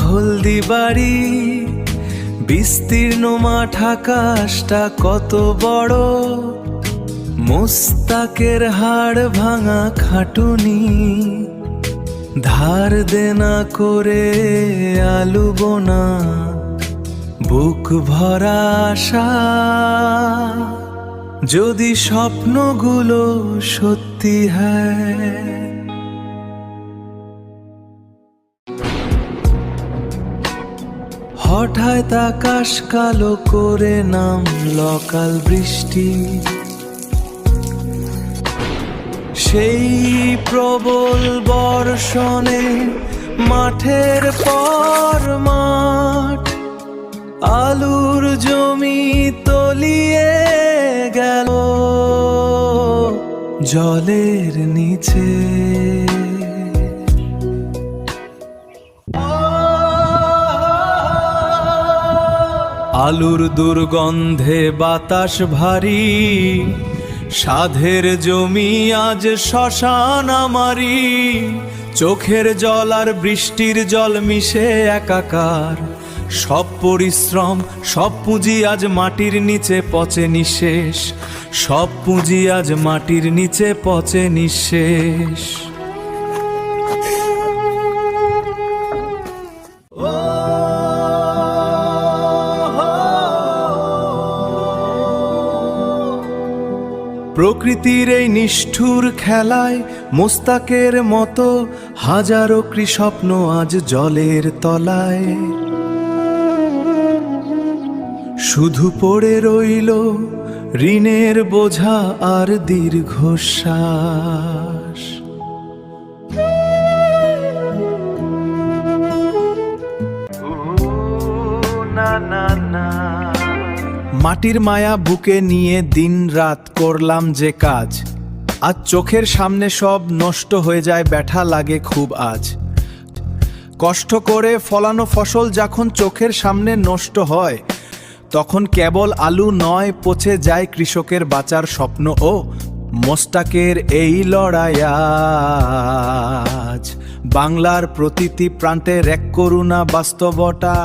হলদি বাড়ি বিস্তীর্ণ মাঠ, আকাশটা কত বড়, মোস্তাকের হাড় ভাঙা খাটুনি, ধার দেনা করে আলু বোনা, বুক ভরা আশা, যদি স্বপ্নগুলো সত্যি হয়। হঠাৎ আকাশ কালো করে নামল কাল বৃষ্টি, সেই প্রবল বর্ষণে মাঠের পর মাঠ, আলুর জমি তলিয়ে গেল জলের নিচে। আলুর দুর্গন্ধে বাতাস ভারী, সাধের জমি আজ শ্মশান আমারি, চোখের জল আর বৃষ্টির জল মিশে একাকার, সব পরিশ্রম সব পুঁজি আজ মাটির নিচে পচে নিঃশেষ, সব পুঁজি আজ মাটির নিচে পচে নিঃশেষ। প্রকৃতির এই নিষ্ঠুর খেলায় মোস্তাকের মতো হাজারো কৃস্বপ্ন আজ জলের তলায়, শুধু পড়ে রইল ঋণের বোঝা আর দীর্ঘশ্বাস। মাটির মায়া বুকে নিয়ে দিন রাত করলাম যে কাজ, আজ চোখের সামনে সব নষ্ট হয়ে যায়, ব্যথা লাগে খুব আজ। কষ্ট করে ফলানো ফসল যখন চোখের সামনে নষ্ট হয়, তখন কেবল আলু নয়, পচে যায় কৃষকের বাঁচার স্বপ্ন ও মোস্তাকের এই লড়াই। আজ বাংলার প্রতিটি প্রান্তে এক করুণা বাস্তবতা।